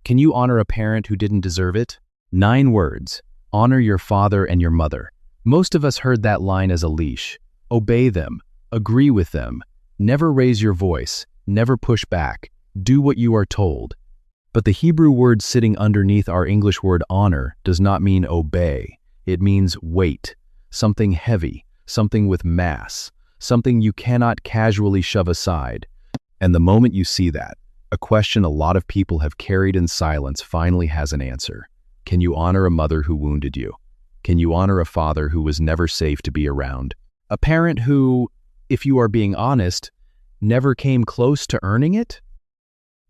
Can you honor a parent who didn't deserve it? 9 words. Honor your father and your mother. Most of us heard that line as a leash. Obey them. Agree with them. Never raise your voice. Never push back. Do what you are told. But the Hebrew word sitting underneath our English word honor does not mean obey. It means weight, something heavy, something with mass, something you cannot casually shove aside. And the moment you see that, a question a lot of people have carried in silence finally has an answer. Can you honor a mother who wounded you? Can you honor a father who was never safe to be around? A parent who, if you are being honest, never came close to earning it?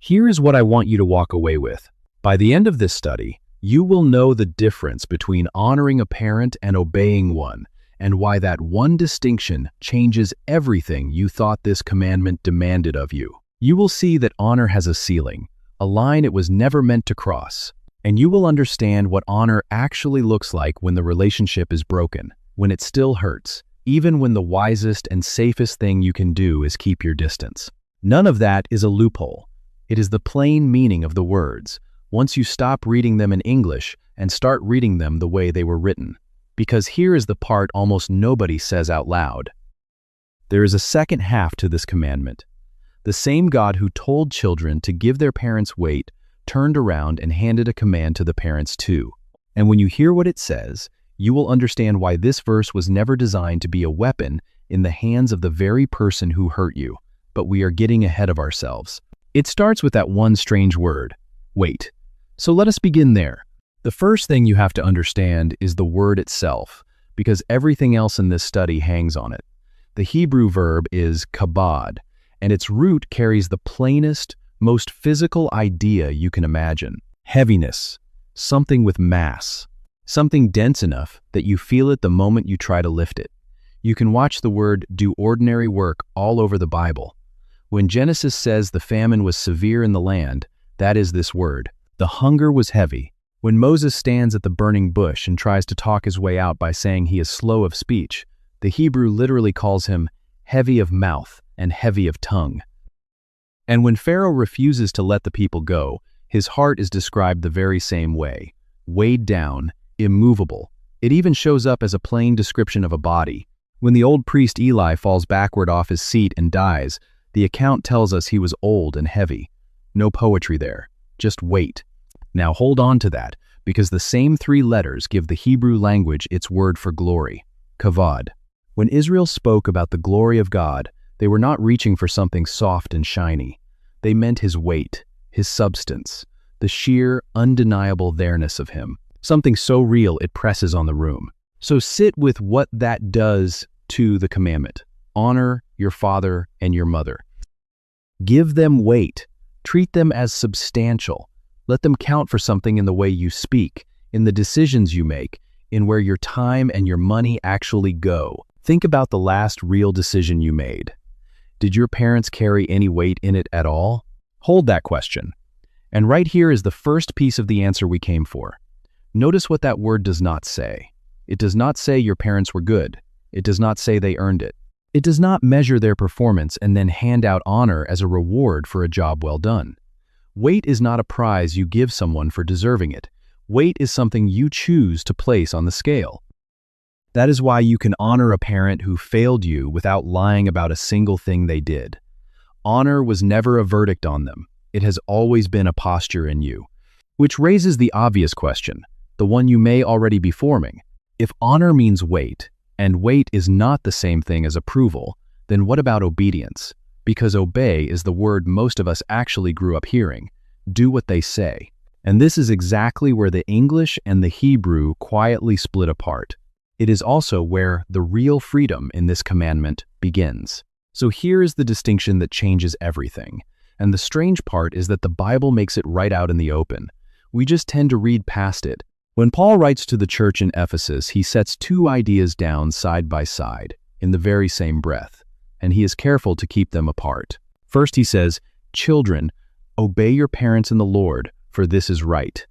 Here is what I want you to walk away with. By the end of this study, you will know the difference between honoring a parent and obeying one, and why that one distinction changes everything you thought this commandment demanded of you. You will see that honor has a ceiling, a line it was never meant to cross, and you will understand what honor actually looks like when the relationship is broken, when it still hurts, even when the wisest and safest thing you can do is keep your distance. None of that is a loophole. It is the plain meaning of the words, once you stop reading them in English and start reading them the way they were written. Because here is the part almost nobody says out loud. There is a second half to this commandment. The same God who told children to give their parents weight turned around and handed a command to the parents too. And when you hear what it says, you will understand why this verse was never designed to be a weapon in the hands of the very person who hurt you. But we are getting ahead of ourselves. It starts with that one strange word, wait. So let us begin there. The first thing you have to understand is the word itself, because everything else in this study hangs on it. The Hebrew verb is kabod, and its root carries the plainest, most physical idea you can imagine. Heaviness, something with mass, something dense enough that you feel it the moment you try to lift it. You can watch the word do ordinary work all over the Bible. When Genesis says the famine was severe in the land, that is this word. The hunger was heavy. When Moses stands at the burning bush and tries to talk his way out by saying he is slow of speech, the Hebrew literally calls him heavy of mouth and heavy of tongue. And when Pharaoh refuses to let the people go, his heart is described the very same way. Weighed down, immovable. It even shows up as a plain description of a body. When the old priest Eli falls backward off his seat and dies, the account tells us he was old and heavy. No poetry there, just weight. Now hold on to that, because the same 3 letters give the Hebrew language its word for glory, kavod. When Israel spoke about the glory of God, they were not reaching for something soft and shiny. They meant his weight, his substance, the sheer, undeniable there-ness of him, something so real it presses on the room. So sit with what that does to the commandment. Honor your father and your mother. Give them weight. Treat them as substantial. Let them count for something in the way you speak, in the decisions you make, in where your time and your money actually go. Think about the last real decision you made. Did your parents carry any weight in it at all? Hold that question. And right here is the first piece of the answer we came for. Notice what that word does not say. It does not say your parents were good. It does not say they earned it. It does not measure their performance and then hand out honor as a reward for a job well done. Weight is not a prize you give someone for deserving it. Weight is something you choose to place on the scale. That is why you can honor a parent who failed you without lying about a single thing they did. Honor was never a verdict on them. It has always been a posture in you. Which raises the obvious question, the one you may already be forming. If honor means weight, and weight is not the same thing as approval, then what about obedience? Because obey is the word most of us actually grew up hearing. Do what they say. And this is exactly where the English and the Hebrew quietly split apart. It is also where the real freedom in this commandment begins. So here is the distinction that changes everything. And the strange part is that the Bible makes it right out in the open. We just tend to read past it. When Paul writes to the church in Ephesus, he sets 2 ideas down side by side, in the very same breath, and he is careful to keep them apart. First he says, "Children, obey your parents in the Lord, for this is right."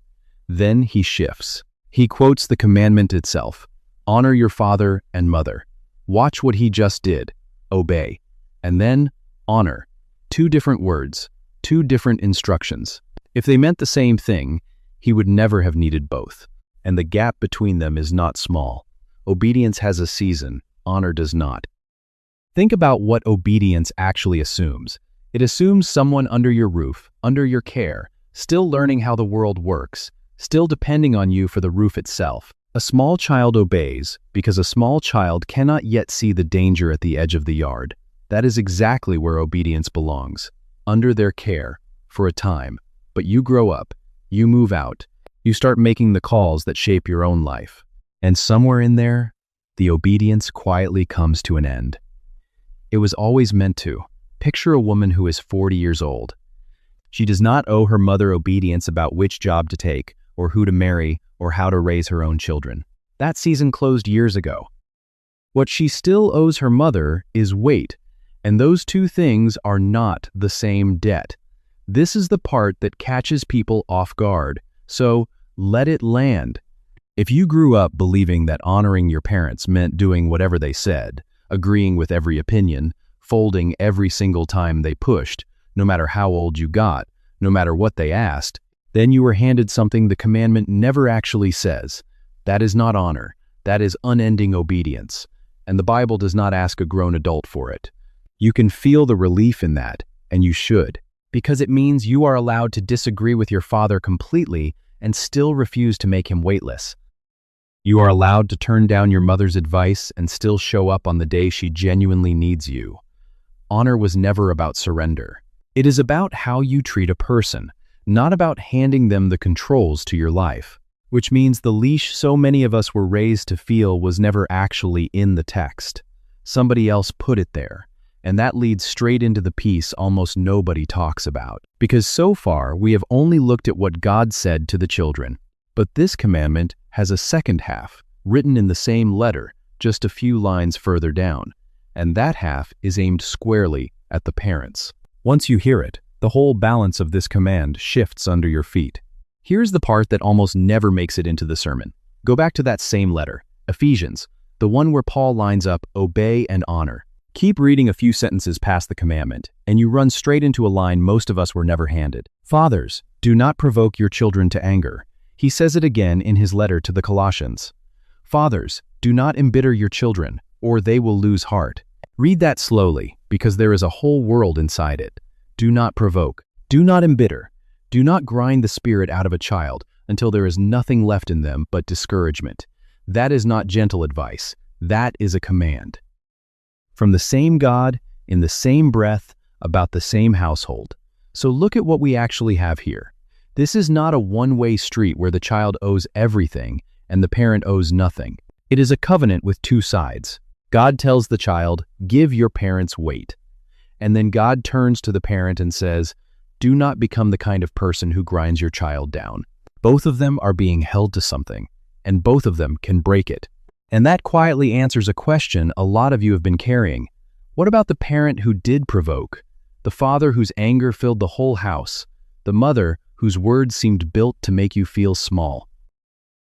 Then he shifts. He quotes the commandment itself. Honor your father and mother. Watch what he just did. Obey. And then, honor. 2 different words, 2 different instructions. If they meant the same thing, he would never have needed both. And the gap between them is not small. Obedience has a season, honor does not. Think about what obedience actually assumes. It assumes someone under your roof, under your care, still learning how the world works, still depending on you for the roof itself. A small child obeys because a small child cannot yet see the danger at the edge of the yard. That is exactly where obedience belongs, under their care, for a time. But you grow up, you move out, you start making the calls that shape your own life. And somewhere in there, the obedience quietly comes to an end. It was always meant to. Picture a woman who is 40 years old. She does not owe her mother obedience about which job to take, or who to marry, or how to raise her own children. That season closed years ago. What she still owes her mother is weight, and those two things are not the same debt. This is the part that catches people off guard, so let it land. If you grew up believing that honoring your parents meant doing whatever they said, agreeing with every opinion, folding every single time they pushed, no matter how old you got, no matter what they asked, then you were handed something the commandment never actually says. That is not honor. That is unending obedience. And the Bible does not ask a grown adult for it. You can feel the relief in that, and you should, because it means you are allowed to disagree with your father completely and still refuse to make him weightless. You are allowed to turn down your mother's advice and still show up on the day she genuinely needs you. Honor was never about surrender. It is about how you treat a person, not about handing them the controls to your life, which means the leash so many of us were raised to feel was never actually in the text. Somebody else put it there, and that leads straight into the piece almost nobody talks about, because so far we have only looked at what God said to the children. But this commandment has a second half, written in the same letter, just a few lines further down, and that half is aimed squarely at the parents. Once you hear it, the whole balance of this command shifts under your feet. Here's the part that almost never makes it into the sermon. Go back to that same letter, Ephesians, the one where Paul lines up obey and honor. Keep reading a few sentences past the commandment, and you run straight into a line most of us were never handed. Fathers, do not provoke your children to anger. He says it again in his letter to the Colossians. Fathers, do not embitter your children, or they will lose heart. Read that slowly, because there is a whole world inside it. Do not provoke. Do not embitter. Do not grind the spirit out of a child until there is nothing left in them but discouragement. That is not gentle advice. That is a command. From the same God, in the same breath, about the same household. So look at what we actually have here. This is not a one-way street where the child owes everything and the parent owes nothing. It is a covenant with two sides. God tells the child, give your parents weight. And then God turns to the parent and says, do not become the kind of person who grinds your child down. Both of them are being held to something, and both of them can break it. And that quietly answers a question a lot of you have been carrying. What about the parent who did provoke? The father whose anger filled the whole house? The mother whose words seemed built to make you feel small?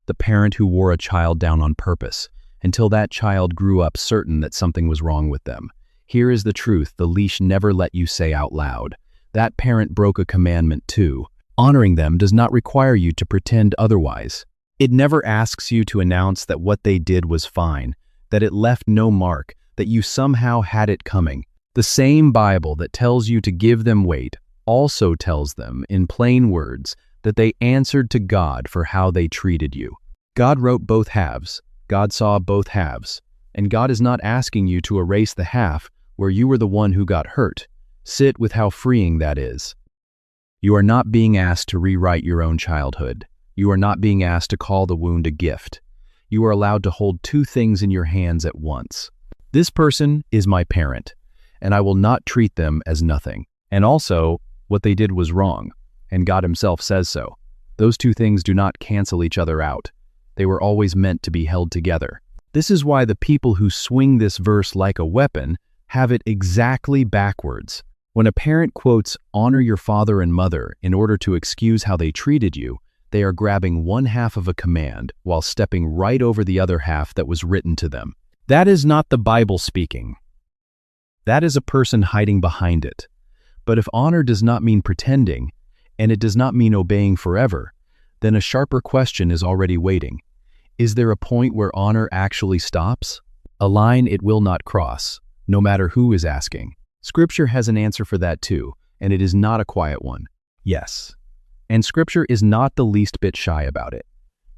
The parent who wore a child down on purpose, until that child grew up certain that something was wrong with them. Here is the truth the leash never let you say out loud. That parent broke a commandment too. Honoring them does not require you to pretend otherwise. It never asks you to announce that what they did was fine, that it left no mark, that you somehow had it coming. The same Bible that tells you to give them weight also tells them, in plain words, that they answered to God for how they treated you. God wrote both halves. God saw both halves. And God is not asking you to erase the half where you were the one who got hurt. Sit with how freeing that is. You are not being asked to rewrite your own childhood. You are not being asked to call the wound a gift. You are allowed to hold two things in your hands at once. This person is my parent, and I will not treat them as nothing. And also, what they did was wrong, and God himself says so. Those two things do not cancel each other out. They were always meant to be held together. This is why the people who swing this verse like a weapon have it exactly backwards. When a parent quotes, "Honor your father and mother," in order to excuse how they treated you, they are grabbing one half of a command while stepping right over the other half that was written to them. That is not the Bible speaking. That is a person hiding behind it. But if honor does not mean pretending, and it does not mean obeying forever, then a sharper question is already waiting. Is there a point where honor actually stops? A line it will not cross, no matter who is asking. Scripture has an answer for that too, and it is not a quiet one. Yes. And Scripture is not the least bit shy about it.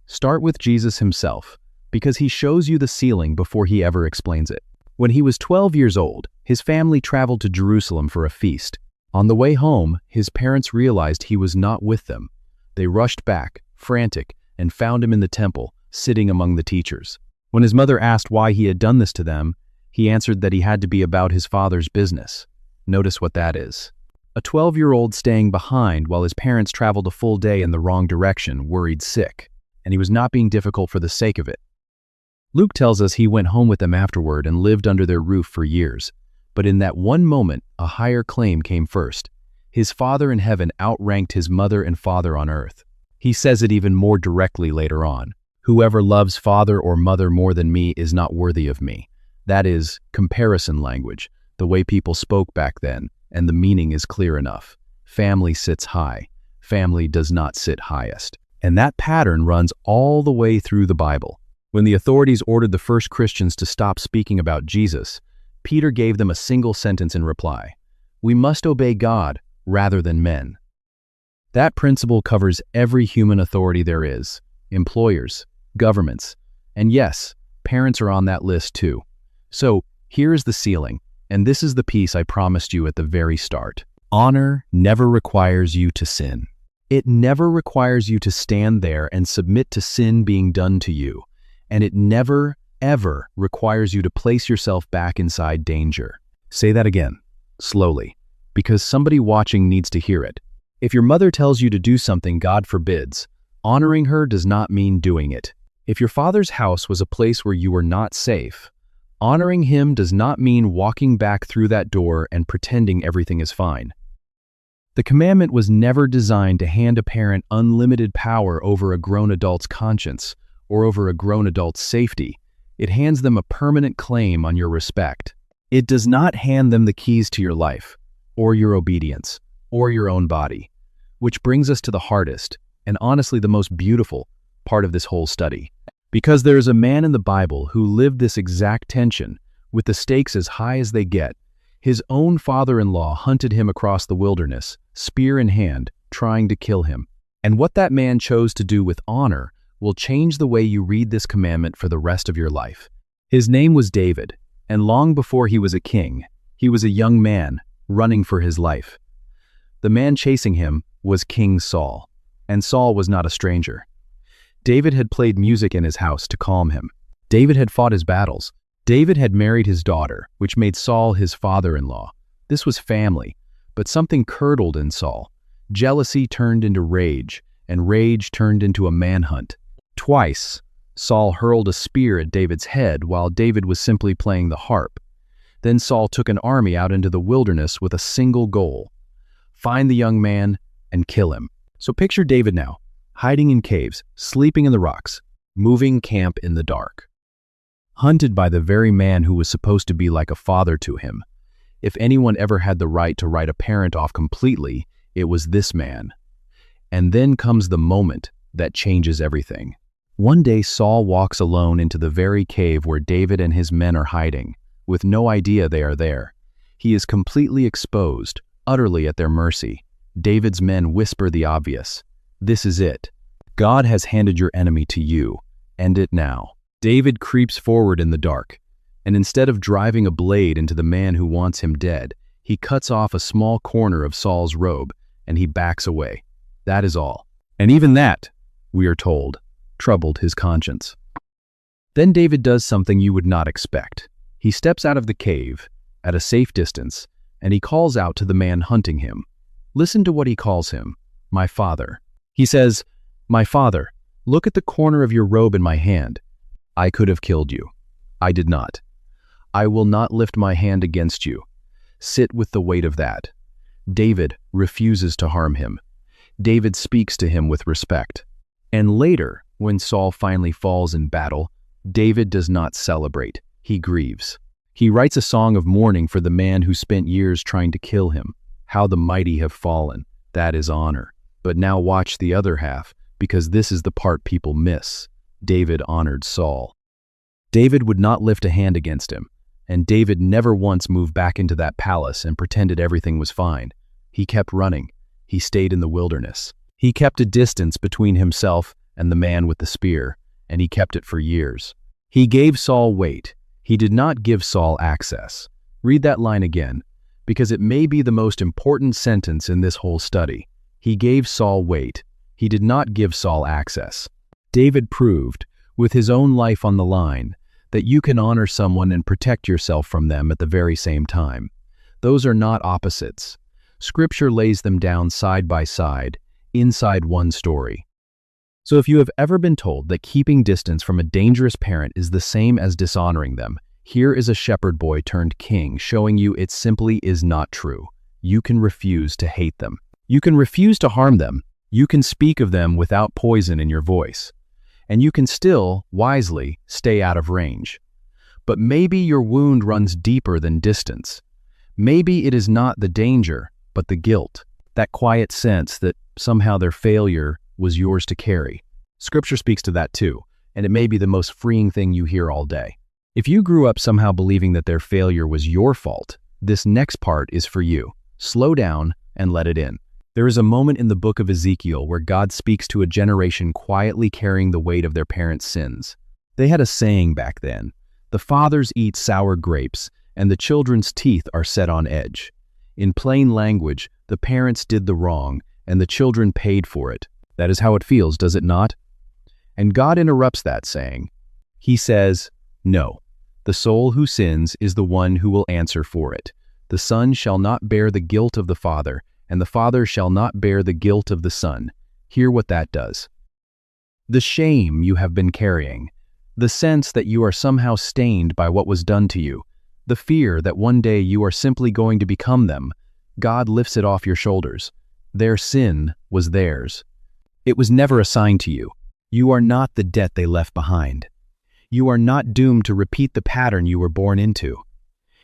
Start with Jesus himself, because he shows you the ceiling before he ever explains it. When he was 12 years old, his family traveled to Jerusalem for a feast. On the way home, his parents realized he was not with them. They rushed back, frantic, and found him in the temple, sitting among the teachers. When his mother asked why he had done this to them, he answered that he had to be about his father's business. Notice what that is. A 12-year-old staying behind while his parents traveled a full day in the wrong direction, worried sick, and he was not being difficult for the sake of it. Luke tells us he went home with them afterward and lived under their roof for years. But in that one moment, a higher claim came first. His Father in heaven outranked his mother and father on earth. He says it even more directly later on. Whoever loves father or mother more than me is not worthy of me. That is comparison language, the way people spoke back then, and the meaning is clear enough. Family sits high. Family does not sit highest. And that pattern runs all the way through the Bible. When the authorities ordered the first Christians to stop speaking about Jesus, Peter gave them a single sentence in reply: "We must obey God rather than men." That principle covers every human authority there is: employers, governments, and yes, parents are on that list too. So, here is the ceiling, and this is the piece I promised you at the very start. Honor never requires you to sin. It never requires you to stand there and submit to sin being done to you, and it never, ever requires you to place yourself back inside danger. Say that again, slowly, because somebody watching needs to hear it. If your mother tells you to do something God forbids, honoring her does not mean doing it. If your father's house was a place where you were not safe, honoring him does not mean walking back through that door and pretending everything is fine. The commandment was never designed to hand a parent unlimited power over a grown adult's conscience or over a grown adult's safety. It hands them a permanent claim on your respect. It does not hand them the keys to your life, or your obedience, or your own body. Which brings us to the hardest, and honestly the most beautiful, part of this whole study. Because there is a man in the Bible who lived this exact tension, with the stakes as high as they get. His own father-in-law hunted him across the wilderness, spear in hand, trying to kill him. And what that man chose to do with honor will change the way you read this commandment for the rest of your life. His name was David, and long before he was a king, he was a young man running for his life. The man chasing him was King Saul, and Saul was not a stranger. David had played music in his house to calm him. David had fought his battles. David had married his daughter, which made Saul his father-in-law. This was family, but something curdled in Saul. Jealousy turned into rage, and rage turned into a manhunt. Twice, Saul hurled a spear at David's head while David was simply playing the harp. Then Saul took an army out into the wilderness with a single goal: find the young man and kill him. So picture David now, hiding in caves, sleeping in the rocks, moving camp in the dark. Hunted by the very man who was supposed to be like a father to him. If anyone ever had the right to write a parent off completely, it was this man. And then comes the moment that changes everything. One day Saul walks alone into the very cave where David and his men are hiding, with no idea they are there. He is completely exposed, utterly at their mercy. David's men whisper the obvious: "This is it. God has handed your enemy to you. End it now." David creeps forward in the dark, and instead of driving a blade into the man who wants him dead, he cuts off a small corner of Saul's robe, and he backs away. That is all. And even that, we are told, troubled his conscience. Then David does something you would not expect. He steps out of the cave, at a safe distance, and he calls out to the man hunting him. Listen to what he calls him: "My father." He says, "My father, look at the corner of your robe in my hand. I could have killed you. I did not. I will not lift my hand against you. Sit with the weight of that." David refuses to harm him. David speaks to him with respect. And later, when Saul finally falls in battle, David does not celebrate. He grieves. He writes a song of mourning for the man who spent years trying to kill him. How the mighty have fallen. That is honor. But now watch the other half, because this is the part people miss. David honored Saul. David would not lift a hand against him, and David never once moved back into that palace and pretended everything was fine. He kept running. He stayed in the wilderness. He kept a distance between himself and the man with the spear, and he kept it for years. He gave Saul weight. He did not give Saul access. Read that line again, because it may be the most important sentence in this whole study. He gave Saul weight. He did not give Saul access. David proved, with his own life on the line, that you can honor someone and protect yourself from them at the very same time. Those are not opposites. Scripture lays them down side by side, inside one story. So if you have ever been told that keeping distance from a dangerous parent is the same as dishonoring them, here is a shepherd boy turned king showing you it simply is not true. You can refuse to hate them. You can refuse to harm them. You can speak of them without poison in your voice. And you can still, wisely, stay out of range. But maybe your wound runs deeper than distance. Maybe it is not the danger, but the guilt, that quiet sense that somehow their failure was yours to carry. Scripture speaks to that too, and it may be the most freeing thing you hear all day. If you grew up somehow believing that their failure was your fault, this next part is for you. Slow down and let it in. There is a moment in the book of Ezekiel where God speaks to a generation quietly carrying the weight of their parents' sins. They had a saying back then: the fathers eat sour grapes, and the children's teeth are set on edge. In plain language, the parents did the wrong, and the children paid for it. That is how it feels, does it not? And God interrupts that saying. He says, no, the soul who sins is the one who will answer for it. The son shall not bear the guilt of the father, and the father shall not bear the guilt of the son. Hear what that does. The shame you have been carrying, the sense that you are somehow stained by what was done to you, the fear that one day you are simply going to become them, God lifts it off your shoulders. Their sin was theirs. It was never assigned to you. You are not the debt they left behind. You are not doomed to repeat the pattern you were born into.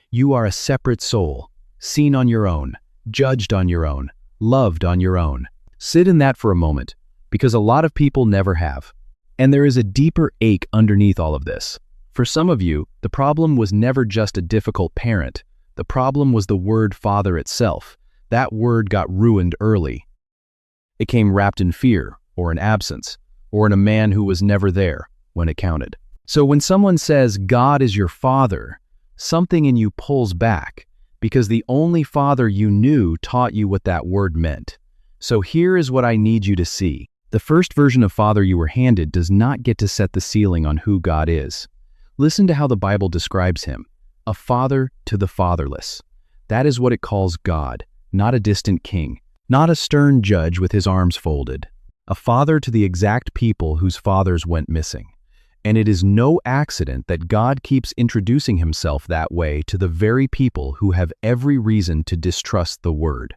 You are a separate soul, seen on your own, judged on your own, loved on your own. Sit in that for a moment, because a lot of people never have. And there is a deeper ache underneath all of this. For some of you, the problem was never just a difficult parent. The problem was the word father itself. That word got ruined early. It came wrapped in fear, or in absence, or in a man who was never there when it counted. So when someone says God is your father, something in you pulls back, because the only father you knew taught you what that word meant. So here is what I need you to see. The first version of father you were handed does not get to set the ceiling on who God is. Listen to how the Bible describes him: a father to the fatherless. That is what it calls God, not a distant king, not a stern judge with his arms folded. A father to the exact people whose fathers went missing. And it is no accident that God keeps introducing himself that way to the very people who have every reason to distrust the word.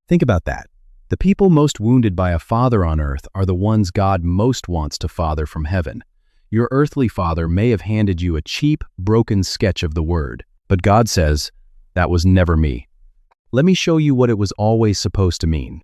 Think about that. The people most wounded by a father on earth are the ones God most wants to father from heaven. Your earthly father may have handed you a cheap, broken sketch of the word, but God says, that was never me. Let me show you what it was always supposed to mean.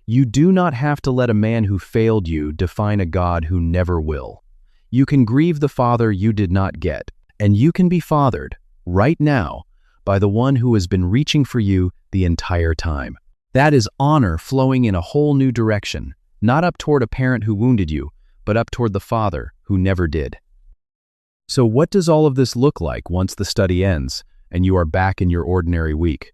You do not have to let a man who failed you define a God who never will. You can grieve the father you did not get, and you can be fathered, right now, by the one who has been reaching for you the entire time. That is honor flowing in a whole new direction, not up toward a parent who wounded you, but up toward the father who never did. So what does all of this look like once the study ends and you are back in your ordinary week?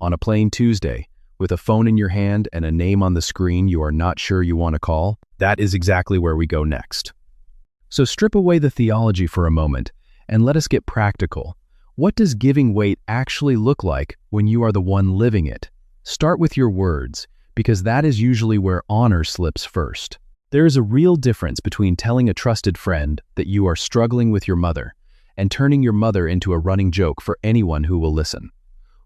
On a plain Tuesday, with a phone in your hand and a name on the screen you are not sure you want to call? That is exactly where we go next. So strip away the theology for a moment and let us get practical. What does giving weight actually look like when you are the one living it? Start with your words, because that is usually where honor slips first. There is a real difference between telling a trusted friend that you are struggling with your mother and turning your mother into a running joke for anyone who will listen.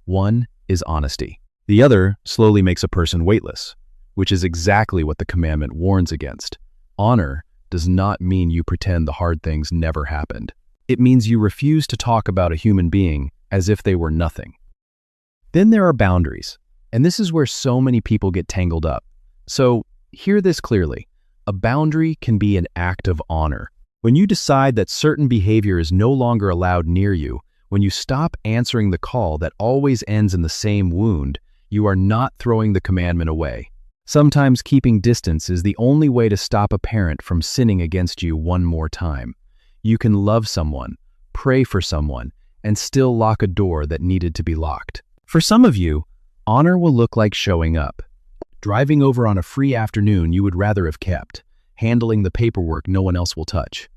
One is honesty. The other slowly makes a person weightless, which is exactly what the commandment warns against. Honor does not mean you pretend the hard things never happened. It means you refuse to talk about a human being as if they were nothing. Then there are boundaries, and this is where so many people get tangled up. So, hear this clearly. A boundary can be an act of honor. When you decide that certain behavior is no longer allowed near you, when you stop answering the call that always ends in the same wound, you are not throwing the commandment away. Sometimes keeping distance is the only way to stop a parent from sinning against you one more time. You can love someone, pray for someone, and still lock a door that needed to be locked. For some of you, honor will look like showing up. Driving over on a free afternoon you would rather have kept, handling the paperwork no one else will touch.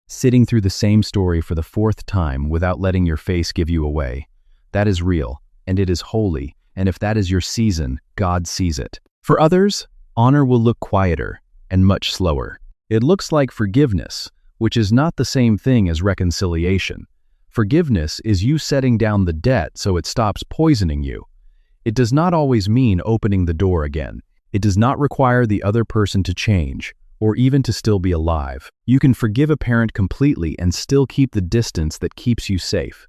Sitting through the same story for the 4th time without letting your face give you away. That is real, and it is holy, and if that is your season, God sees it. For others, honor will look quieter and much slower. It looks like forgiveness, which is not the same thing as reconciliation. Forgiveness is you setting down the debt so it stops poisoning you. It does not always mean opening the door again. It does not require the other person to change, or even to still be alive. You can forgive a parent completely and still keep the distance that keeps you safe.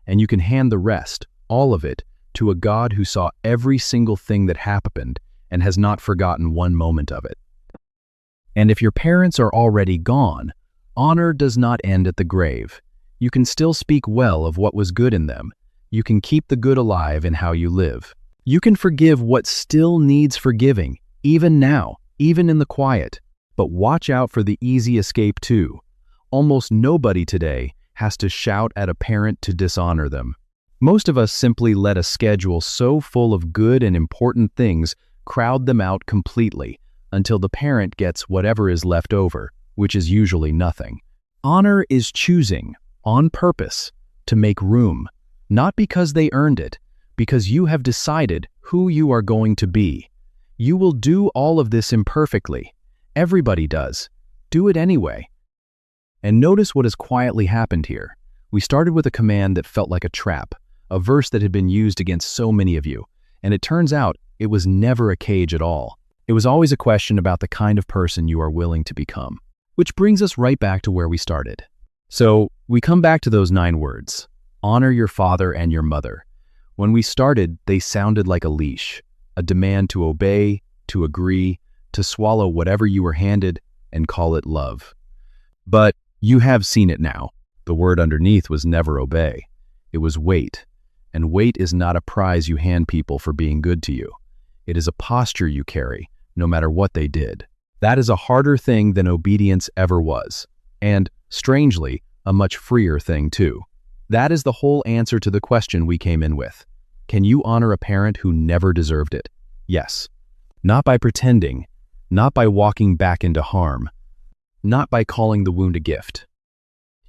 And you can hand the rest, all of it, to a God who saw every single thing that happened and has not forgotten one moment of it. And if your parents are already gone, honor does not end at the grave. You can still speak well of what was good in them. You can keep the good alive in how you live. You can forgive what still needs forgiving, even now, even in the quiet. But watch out for the easy escape too. Almost nobody today has to shout at a parent to dishonor them. Most of us simply let a schedule so full of good and important things crowd them out completely until the parent gets whatever is left over, which is usually nothing. Honor is choosing, on purpose, to make room, not because they earned it, because you have decided who you are going to be. You will do all of this imperfectly. Everybody does. Do it anyway. And notice what has quietly happened here. We started with a command that felt like a trap, a verse that had been used against so many of you, and it turns out it was never a cage at all. It was always a question about the kind of person you are willing to become. Which brings us right back to where we started. So, we come back to those 9 words. Honor your father and your mother. When we started, they sounded like a leash, a demand to obey, to agree, to swallow whatever you were handed and call it love. But you have seen it now. The word underneath was never obey. It was wait. And wait is not a prize you hand people for being good to you. It is a posture you carry, no matter what they did. That is a harder thing than obedience ever was. And, strangely, a much freer thing too. That is the whole answer to the question we came in with. Can you honor a parent who never deserved it? Yes. Not by pretending, not by walking back into harm, not by calling the wound a gift.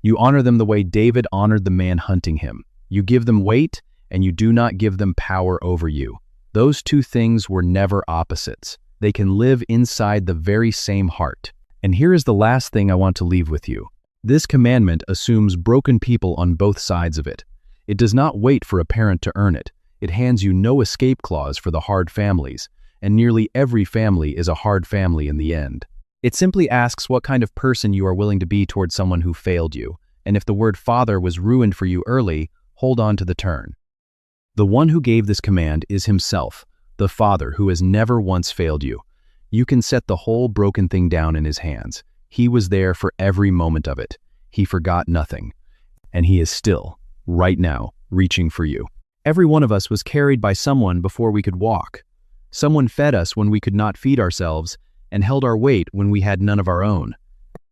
You honor them the way David honored the man hunting him. You give them weight, and you do not give them power over you. Those two things were never opposites. They can live inside the very same heart. And here is the last thing I want to leave with you. This commandment assumes broken people on both sides of it. It does not wait for a parent to earn it. It hands you no escape clause for the hard families, and nearly every family is a hard family in the end. It simply asks what kind of person you are willing to be towards someone who failed you, and if the word father was ruined for you early, hold on to the turn. The one who gave this command is himself, the Father who has never once failed you. You can set the whole broken thing down in his hands. He was there for every moment of it. He forgot nothing. And he is still, right now, reaching for you. Every one of us was carried by someone before we could walk. Someone fed us when we could not feed ourselves and held our weight when we had none of our own.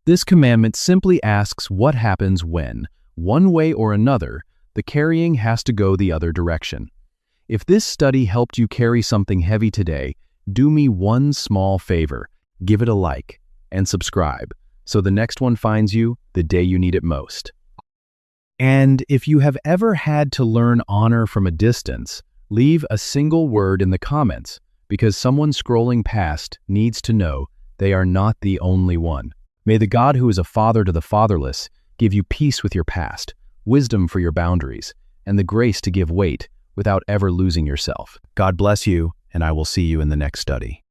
This commandment simply asks what happens when, one way or another, the carrying has to go the other direction. If this study helped you carry something heavy today, do me one small favor. Give it a like and subscribe so the next one finds you the day you need it most. And if you have ever had to learn honor from a distance, leave a single word in the comments because someone scrolling past needs to know they are not the only one. May the God who is a father to the fatherless give you peace with your past, wisdom for your boundaries, and the grace to give weight without ever losing yourself. God bless you, and I will see you in the next study.